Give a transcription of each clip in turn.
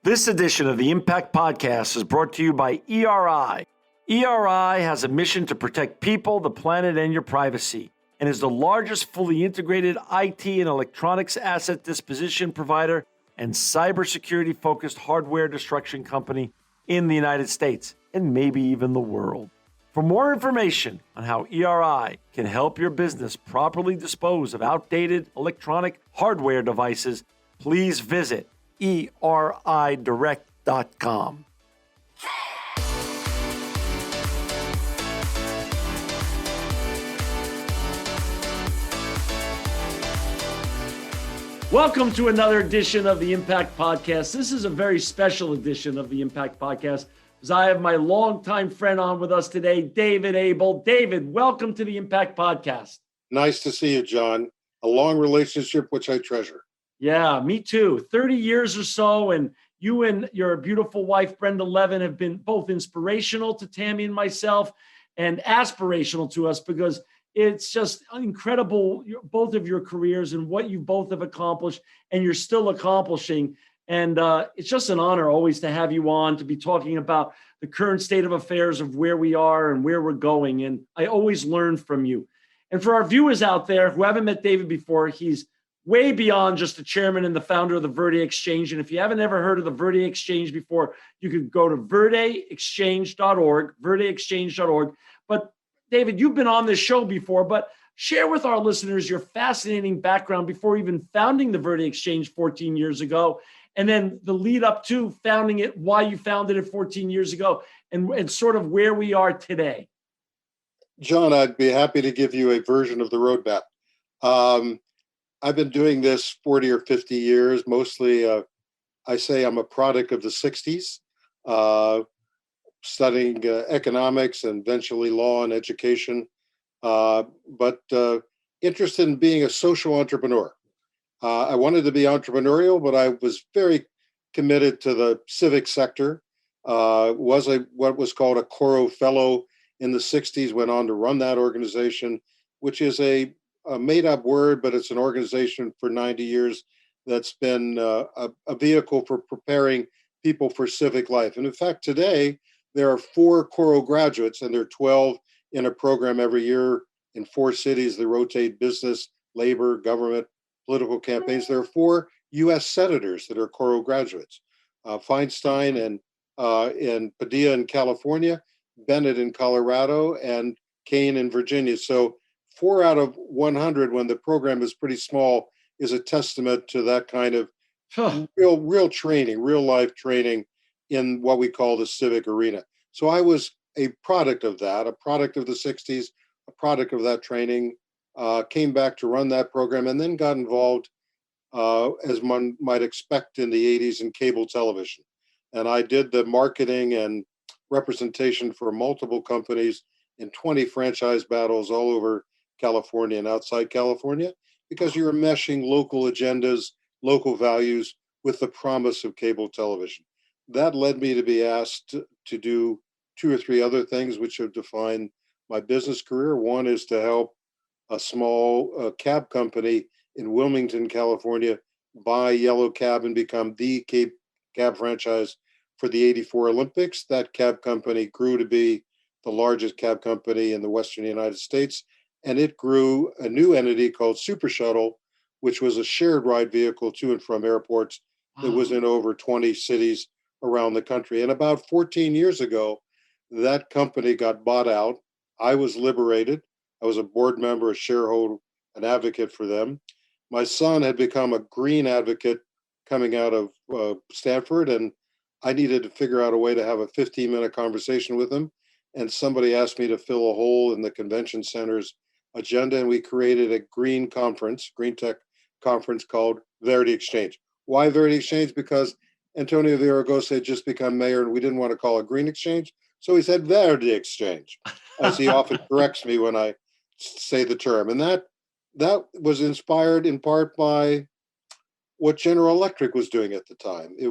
This edition of the Impact Podcast is brought to you by ERI. ERI has a mission to protect people, the planet, and your privacy, and is the largest fully integrated IT and electronics asset disposition provider and cybersecurity-focused hardware destruction company in the United States, and maybe even the world. For more information on how ERI can help your business properly dispose of outdated electronic hardware devices, please visit eridirect.com. Welcome to another edition of the Impact Podcast. This is a very special edition of the Impact Podcast because I have my longtime friend on with us today, David Abel. David, welcome to the Impact Podcast. Nice to see you, John. A long relationship, which I treasure. Yeah, me too. 30 years or so, and you and your beautiful wife, Brenda Levin, have been both inspirational to Tammy and myself and aspirational to us because it's just incredible, both of your careers and what you both have accomplished and you're still accomplishing. And it's just an honor always to have you on to be talking about the current state of affairs of where we are and where we're going. And I always learn from you. And for our viewers out there who haven't met David before, he's way beyond just the chairman and the founder of the Verde Exchange. And if you haven't ever heard of the Verde Exchange before, you could go to verdeexchange.org, verdeexchange.org. But David, you've been on this show before, but share with our listeners your fascinating background before even founding the Verde Exchange 14 years ago, and then the lead up to founding it, why you founded it 14 years ago, and sort of where we are today. John, I'd be happy to give you a version of the roadmap. I've been doing this 40 or 50 years. Mostly, I say I'm a product of the 60s, studying economics and eventually law and education, but interested in being a social entrepreneur. I wanted to be entrepreneurial, but I was very committed to the civic sector. Was what was called a Coro Fellow in the 60s, went on to run that organization, which is a made-up word, but it's an organization for 90 years that's been a vehicle for preparing people for civic life. And in fact, today, there are 4 Coro graduates, and there are 12 in a program every year in 4 cities that rotate business, labor, government, political campaigns. There are 4 U.S. senators that are Coro graduates, Feinstein and Padilla in California, Bennett in Colorado, and Kane in Virginia. So 4 out of 100, when the program is pretty small, is a testament to that kind of real training, real life training in what we call the civic arena. So I was a product of that, a product of the 60s, a product of that training, came back to run that program, and then got involved, as one might expect in the 80s, in cable television. And I did the marketing and representation for multiple companies in 20 franchise battles all over California and outside California, because you're meshing local agendas, local values with the promise of cable television. That led me to be asked to do 2 or 3 other things which have defined my business career. One is to help a small cab company in Wilmington, California, buy Yellow Cab and become the cab franchise for the '84 Olympics. That cab company grew to be the largest cab company in the Western United States. And it grew a new entity called Super Shuttle, which was a shared ride vehicle to and from airports that was in over 20 cities around the country. And about 14 years ago, that company got bought out. I was liberated. I was a board member, a shareholder, an advocate for them. My son had become a green advocate coming out of Stanford, and I needed to figure out a way to have a 15-minute conversation with him. And somebody asked me to fill a hole in the convention center's agenda, and we created a green tech conference called Verde Exchange. Why Verde Exchange? Because Antonio Villaraigosa had just become mayor, and we didn't want to call it Green Exchange. So he said Verde Exchange, as he often corrects me when I say the term. And that was inspired in part by what General Electric was doing at the time. I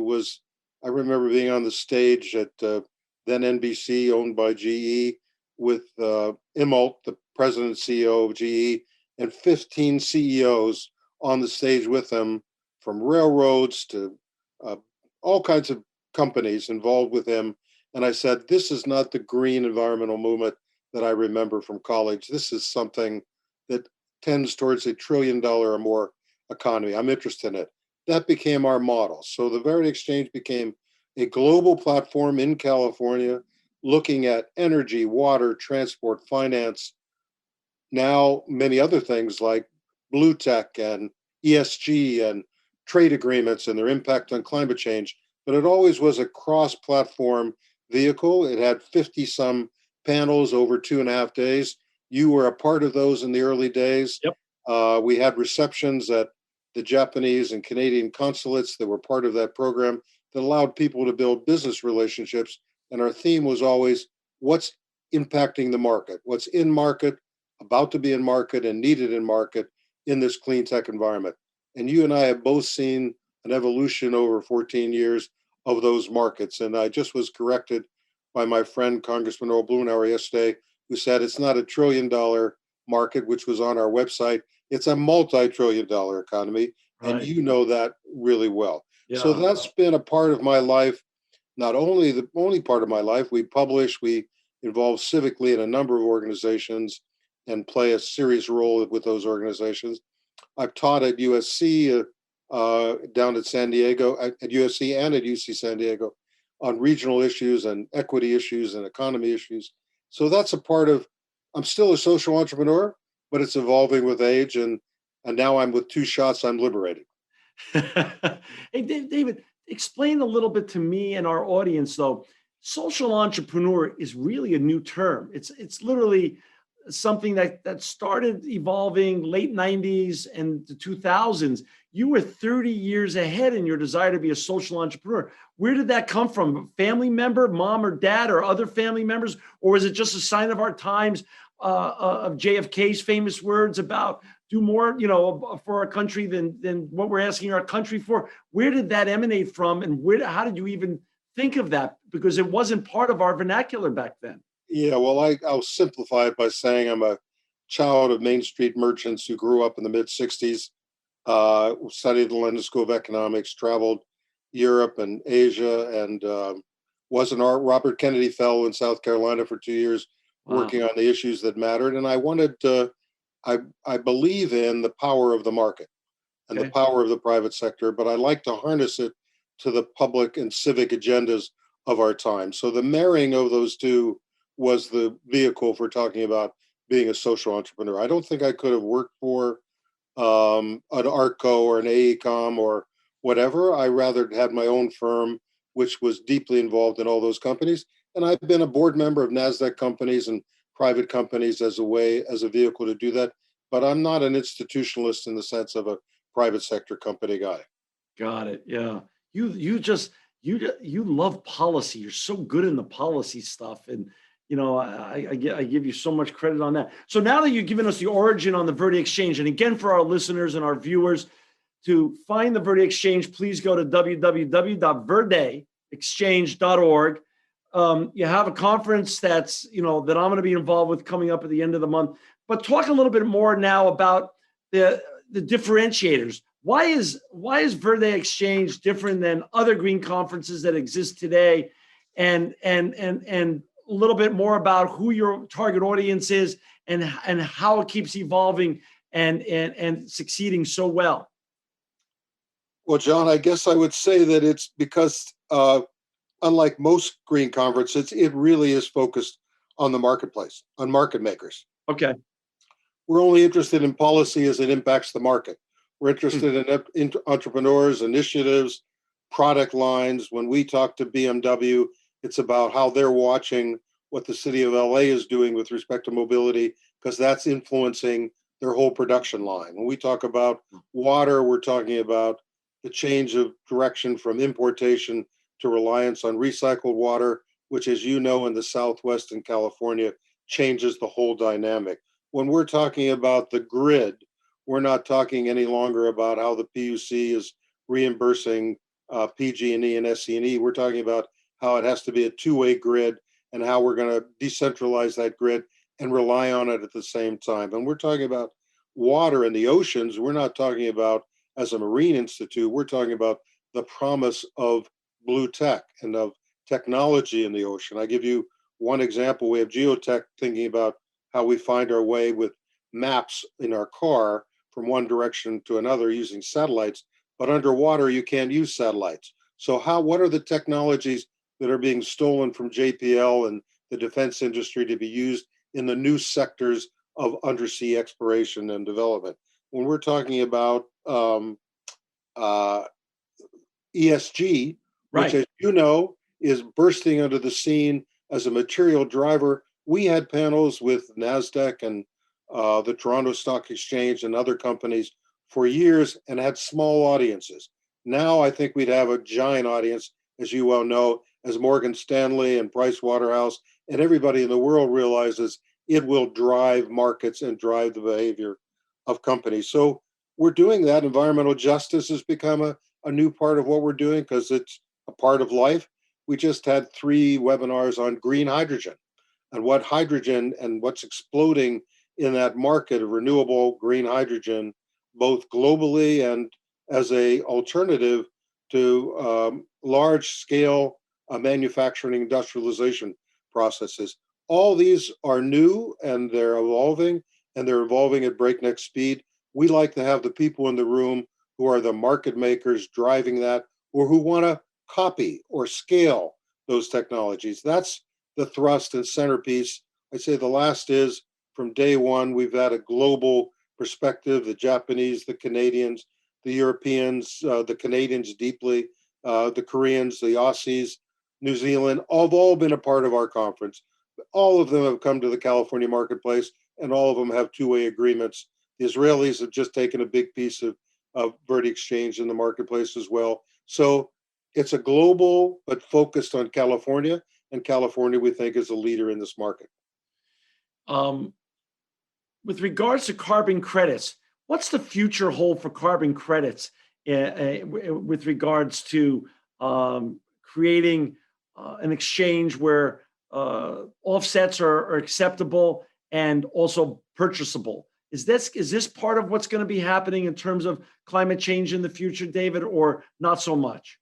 remember being on the stage at then NBC, owned by GE, with Immelt, the president and CEO of GE, and 15 CEOs on the stage with them, from railroads to all kinds of companies involved with him. And I said, this is not the green environmental movement that I remember from college. This is something that tends towards $1 trillion or more economy. I'm interested in it. That became our model. So the Verity Exchange became a global platform in California looking at energy, water, transport, finance, now many other things like blue tech and ESG and trade agreements and their impact on climate change. But it always was a cross platform vehicle. It had 50 some panels over 2.5 days. You were a part of those in the early days. Yep. We had receptions at the Japanese and Canadian consulates that were part of that program that allowed people to build business relationships. And our theme was always what's impacting the market, what's in market, about to be in market, and needed in market in this clean tech environment. And you and I have both seen an evolution over 14 years of those markets. And I just was corrected by my friend, Congressman Earl Blumenauer, yesterday, who said it's not $1 trillion market, which was on our website. It's a multi-trillion-dollar economy. And Right. you know that really well. So Yeah. that's been a part of my life, not only the only part of my life. We publish, we involve civically in a number of organizations and play a serious role with those organizations. I've taught at USC, down at San Diego, at USC and at UC San Diego on regional issues and equity issues and economy issues. So that's a part of, I'm still a social entrepreneur, but it's evolving with age. And now I'm with two shots, I'm liberated. Hey, David, explain a little bit to me and our audience, though. Social entrepreneur is really a new term. It's literally something that started evolving late 90s and the 2000s. You were 30 years ahead in your desire to be a social entrepreneur. Where did that come from? A family member, mom or dad, or other family members? Or was it just a sign of our times, of JFK's famous words about do more, for our country than what we're asking our country for? Where did that emanate from, and how did you even think of that? Because it wasn't part of our vernacular back then. Yeah, well, I'll simplify it by saying I'm a child of Main Street merchants who grew up in the mid 60s, studied at the London School of Economics, traveled Europe and Asia, and was an Robert Kennedy Fellow in South Carolina for 2 years, Wow. working on the issues that mattered. And I wanted to, I believe in the power of the market and the Okay. power of the private sector, but I like to harness it to the public and civic agendas of our time. So the marrying of those two was the vehicle for talking about being a social entrepreneur. I don't think I could have worked for an ARCO or an AECOM or whatever. I rather had my own firm, which was deeply involved in all those companies. And I've been a board member of NASDAQ companies and private companies as a vehicle to do that. But I'm not an institutionalist in the sense of a private sector company guy. Got it. Yeah. You love policy. You're so good in the policy stuff. And I give you so much credit on that. So now that you've given us the origin on the Verde Exchange, and again for our listeners and our viewers, to find the Verde Exchange, please go to www.verdeexchange.org. You have a conference that I'm going to be involved with coming up at the end of the month. But talk a little bit more now about the differentiators. Why is Verde Exchange different than other green conferences that exist today? And a little bit more about who your target audience is and how it keeps evolving and succeeding so well. Well, John, I guess I would say that it's because, unlike most green conferences, it really is focused on the marketplace, on market makers. Okay. We're only interested in policy as it impacts the market. We're interested in entrepreneurs, initiatives, product lines. When we talk to BMW, it's about how they're watching what the city of LA is doing with respect to mobility, because that's influencing their whole production line. When we talk about water, we're talking about the change of direction from importation to reliance on recycled water, which, as you know, in the Southwest and California, changes the whole dynamic. When we're talking about the grid, we're not talking any longer about how the PUC is reimbursing PG&E and SC&E. We're talking about how it has to be a two-way grid and how we're going to decentralize that grid and rely on it at the same time. And we're talking about water in the oceans. We're not talking about, as a marine institute, we're talking about the promise of blue tech and of technology in the ocean. I give you one example. We have geotech thinking about how we find our way with maps in our car from one direction to another using satellites, but underwater you can't use satellites. So what are the technologies that are being stolen from JPL and the defense industry to be used in the new sectors of undersea exploration and development? When we're talking about uh, ESG, which, Right. as you know, is bursting onto the scene as a material driver. We had panels with NASDAQ and the Toronto Stock Exchange and other companies for years and had small audiences. Now I think we'd have a giant audience, as you well know, as Morgan Stanley and Price Waterhouse and everybody in the world realizes it will drive markets and drive the behavior of companies. So we're doing that. Environmental justice has become a new part of what we're doing because it's a part of life. We just had 3 webinars on green hydrogen and what hydrogen and what's exploding in that market of renewable green hydrogen, both globally and as a alternative to large scale manufacturing industrialization processes. All these are new and they're evolving at breakneck speed. We like to have the people in the room who are the market makers driving that or who want to copy or scale those technologies. That's the thrust and centerpiece. I'd say the last is from day one, we've had a global perspective, the Japanese, the Canadians, the Europeans, the Canadians deeply, the Koreans, the Aussies, New Zealand, have all been a part of our conference. All of them have come to the California marketplace and all of them have two-way agreements. The Israelis have just taken a big piece of Verde Exchange in the marketplace as well. So it's a global, but focused on California. And California, we think, is a leader in this market. Um, with regards to carbon credits, what's the future hold for carbon credits with regards to creating an exchange where offsets are acceptable and also purchasable? Is this part of what's going to be happening in terms of climate change in the future, David, or not so much?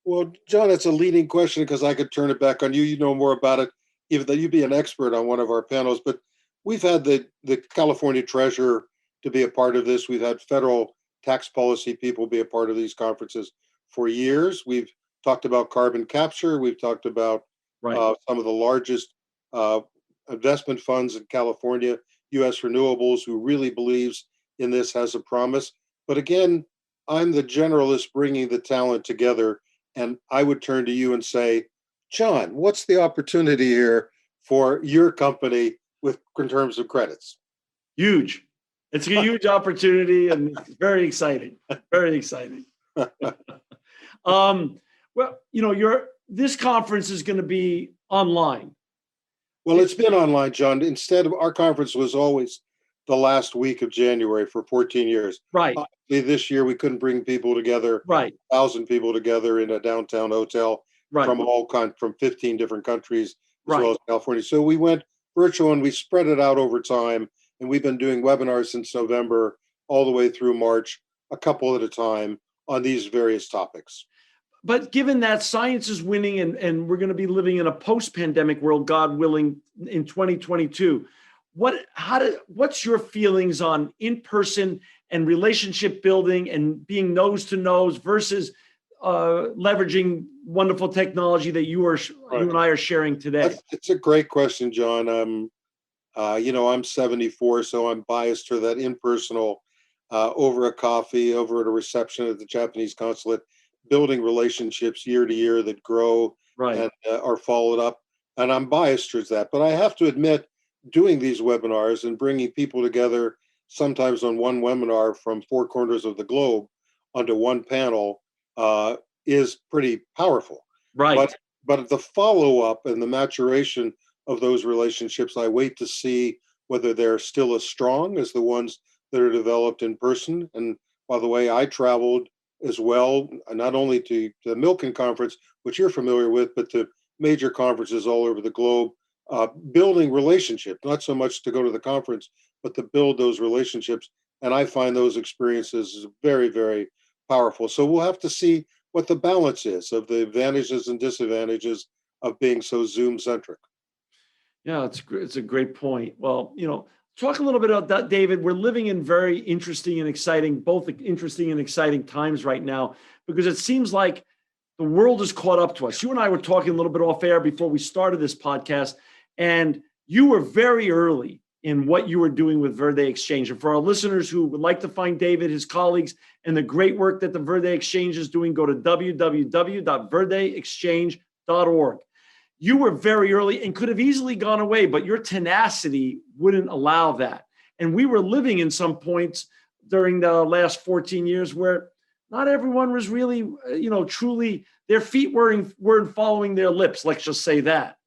Well, John, it's a leading question because I could turn it back on you. You know more about it, even though you'd be an expert on one of our panels. But we've had the California Treasurer to be a part of this. We've had federal tax policy people be a part of these conferences for years. We've talked about carbon capture. We've talked about Right. some of the largest uh, investment funds in California, U.S. Renewables, who really believes in this, has a promise. But again, I'm the generalist bringing the talent together. And I would turn to you and say, John, what's the opportunity here for your company in terms of credits? Huge. It's a huge opportunity and it's very exciting. Very exciting. Well, this conference is going to be online. Well, it's been online, John. Instead of our conference was always the last week of January for 14 years. Right. Obviously, this year we couldn't bring people together, Right. 1,000 people together in a downtown hotel Right. from 15 different countries as Right. well as California. So we went virtual and we spread it out over time. And we've been doing webinars since November all the way through March, a couple at a time on these various topics. But given that science is winning and we're going to be living in a post-pandemic world, God willing, in 2022, what's your feelings on in-person and relationship building and being nose to nose versus leveraging wonderful technology that you and I are sharing today? It's a great question, John. I'm 74, so I'm biased to that impersonal, over a coffee, over at a reception at the Japanese consulate, building relationships year to year that grow Right. and are followed up. And I'm biased towards that. But I have to admit, doing these webinars and bringing people together, sometimes on one webinar from 4 corners of the globe onto one panel, is pretty powerful. Right. But the follow up and the maturation of those relationships, I wait to see whether they're still as strong as the ones that are developed in person. And by the way, I traveled as well, not only to the Milken Conference, which you're familiar with, but to major conferences all over the globe, building relationships, not so much to go to the conference, but to build those relationships. And I find those experiences very, very powerful. So we'll have to see what the balance is of the advantages and disadvantages of being so Zoom centric. Yeah, it's a great point. Well, talk a little bit about that, David. We're living in very interesting and exciting, both interesting and exciting times right now, because it seems like the world is caught up to us. You and I were talking a little bit off air before we started this podcast, and you were very early in what you were doing with Verde Exchange. And for our listeners who would like to find David, his colleagues, and the great work that the Verde Exchange is doing, go to www.verdeexchange.org. You were very early and could have easily gone away, but your tenacity wouldn't allow that. And we were living in some points during the last 14 years where not everyone was really, truly, their feet weren't following their lips. Let's just say that.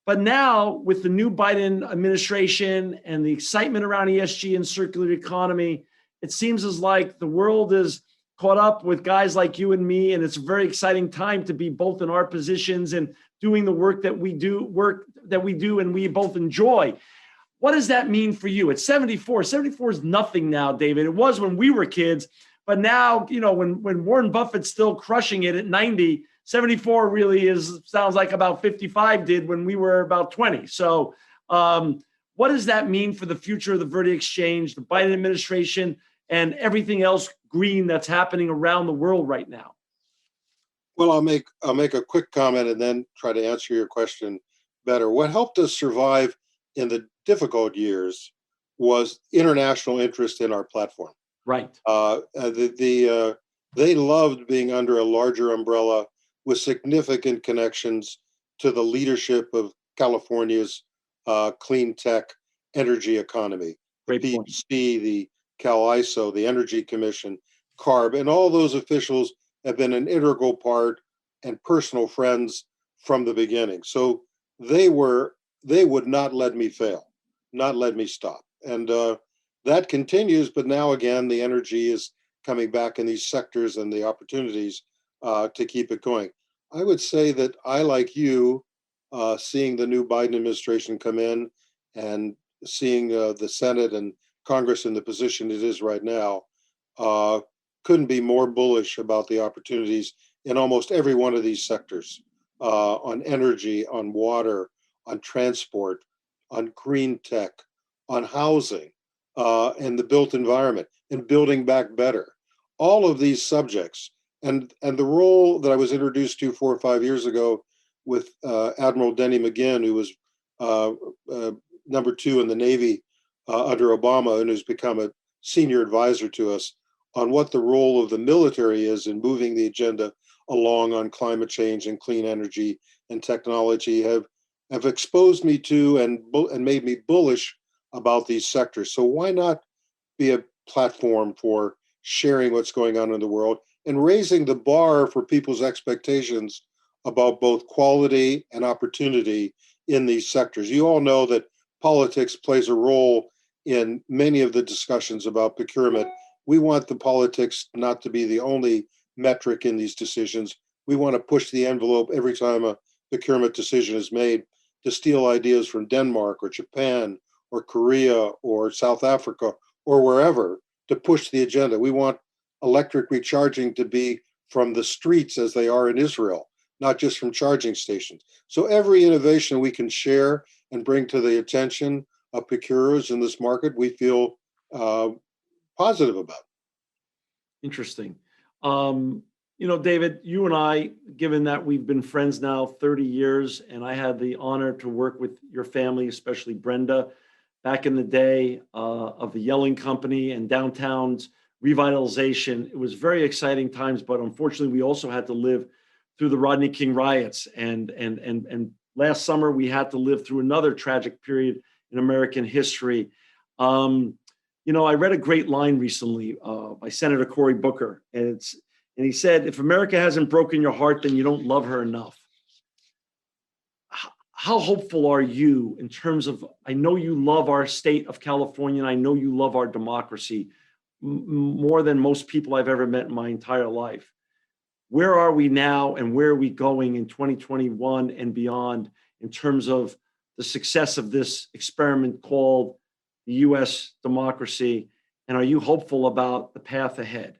But now with the new Biden administration and the excitement around ESG and circular economy, it seems as like the world is caught up with guys like you and me. And it's a very exciting time to be both in our positions and doing the work that we do and we both enjoy. What does that mean for you? At 74 is nothing now, David. It was when we were kids, but now, when Warren Buffett's still crushing it at 90, 74 really sounds like about 55 did when we were about 20. So what does that mean for the future of the Verde Exchange, the Biden administration, and everything else green that's happening around the world right now? Well, I'll make a quick comment and then try to answer your question better. What helped us survive in the difficult years was international interest in our platform. Right. They loved being under a larger umbrella with significant connections to the leadership of California's clean tech energy economy. Great the point. PUC, the CAISO, the Energy Commission, CARB, and all those officials have been an integral part and personal friends from the beginning. So they would not let me fail, not let me stop. And that continues, but now again, the energy is coming back in these sectors and the opportunities to keep it going. I would say that I, like you, seeing the new Biden administration come in and seeing the Senate and Congress in the position it is right now, couldn't be more bullish about the opportunities in almost every one of these sectors, on energy, on water, on transport, on green tech, on housing, and the built environment, and building back better. All of these subjects, and the role that I was introduced to 4 or 5 years ago with Admiral Denny McGinn, who was number 2 in the Navy under Obama, and who's become a senior advisor to us on what the role of the military is in moving the agenda along on climate change and clean energy and technology, have exposed me to and made me bullish about these sectors. So why not be a platform for sharing what's going on in the world and raising the bar for people's expectations about both quality and opportunity in these sectors? You all know that politics plays a role in many of the discussions about procurement. We want the politics not to be the only metric in these decisions. We want to push the envelope every time a procurement decision is made to steal ideas from Denmark or Japan or Korea or South Africa or wherever to push the agenda. We want electric recharging to be from the streets as they are in Israel, not just from charging stations. So every innovation we can share and bring to the attention of procurers in this market, we feel positive about. Interesting. David, you and I, given that we've been friends now 30 years, and I had the honor to work with your family, especially Brenda, back in the day of the Yelling Company and downtown's revitalization. It was very exciting times, but unfortunately, we also had to live through the Rodney King riots. And last summer, we had to live through another tragic period in American history. I read a great line recently by Senator Cory Booker, and he said, "If America hasn't broken your heart, then you don't love her enough." How hopeful are you in terms of, I know you love our state of California, and I know you love our democracy more than most people I've ever met in my entire life. Where are we now, and where are we going in 2021 and beyond in terms of the success of this experiment called the U.S. democracy? And are you hopeful about the path ahead?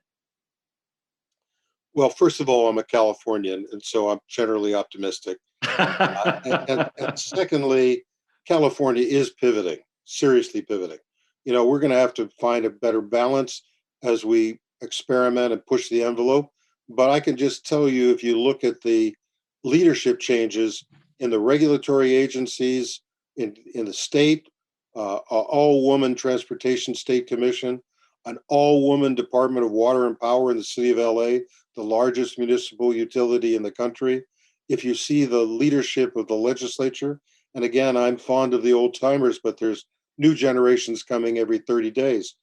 Well, first of all, I'm a Californian, and so I'm generally optimistic. And secondly, California is pivoting, seriously pivoting. We're going to have to find a better balance as we experiment and push the envelope. But I can just tell you, if you look at the leadership changes in the regulatory agencies, in the state, all-woman Transportation State Commission, an all-woman Department of Water and Power in the city of LA, the largest municipal utility in the country. If you see the leadership of the legislature, and again, I'm fond of the old timers, but there's new generations coming every 30 days.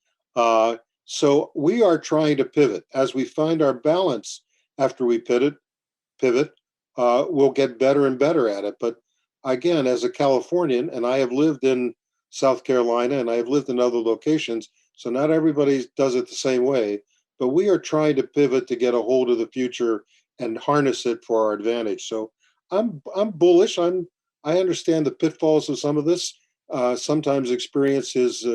So we are trying to pivot. As we find our balance after we pivot, we'll get better and better at it. But again, as a Californian, and I have lived in South Carolina and I have lived in other locations, so not everybody does it the same way, but we are trying to pivot to get a hold of the future and harness it for our advantage. So I'm bullish. I understand the pitfalls of some of this. Sometimes experience is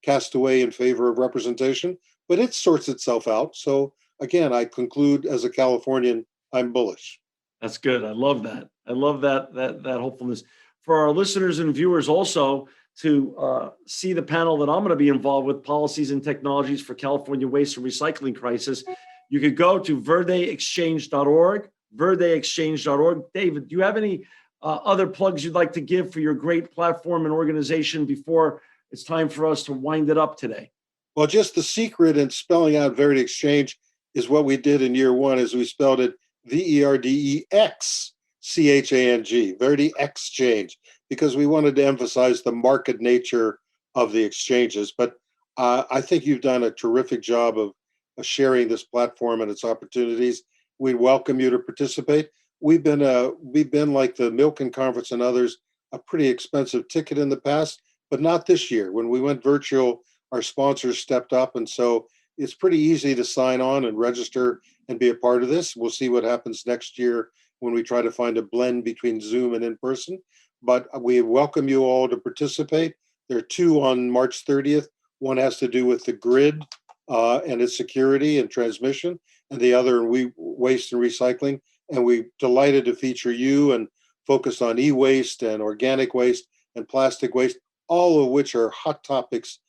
cast away in favor of representation, but it sorts itself out. So again, I conclude as a Californian, I'm bullish. That's good. I love that. I love that hopefulness for our listeners and viewers also to see the panel that I'm going to be involved with, policies and technologies for California waste and recycling crisis. You could go to verdeexchange.org, verdeexchange.org. David, do you have any other plugs you'd like to give for your great platform and organization before it's time for us to wind it up today? Well, just the secret in spelling out Verde Exchange is what we did in year one, is we spelled it VERDEXCHANG, Verde Exchange, because we wanted to emphasize the market nature of the exchanges. But I think you've done a terrific job of sharing this platform and its opportunities. We welcome you to participate. We've been like the Milken Conference and others, a pretty expensive ticket in the past, but not this year. When we went virtual, our sponsors stepped up, and so it's pretty easy to sign on and register and be a part of this. We'll see what happens next year when we try to find a blend between Zoom and in person. But we welcome you all to participate. There are two on March 30th. One has to do with the grid and its security and transmission, and the other waste and recycling. And we're delighted to feature you and focus on e-waste and organic waste and plastic waste, all of which are hot topics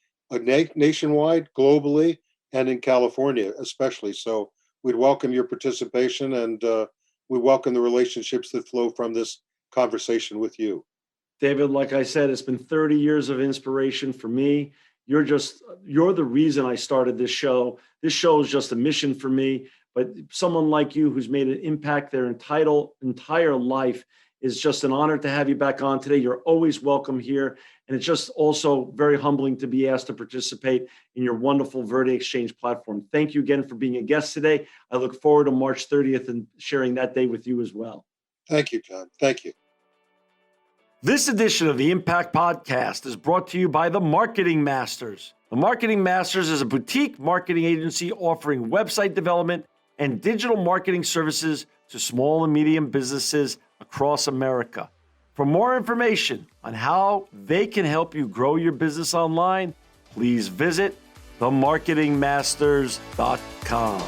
nationwide, globally, and in California especially. So we'd welcome your participation, and we welcome the relationships that flow from this conversation with you. David, like I said, it's been 30 years of inspiration for me. You're the reason I started this show. This show is just a mission for me, but someone like you who's made an impact their entire life, is just an honor to have you back on today. You're always welcome here. And it's just also very humbling to be asked to participate in your wonderful Verde Exchange platform. Thank you again for being a guest today. I look forward to March 30th and sharing that day with you as well. Thank you, John. Thank you. This edition of the Impact Podcast is brought to you by The Marketing Masters. The Marketing Masters is a boutique marketing agency offering website development and digital marketing services to small and medium businesses across America. For more information on how they can help you grow your business online, please visit themarketingmasters.com.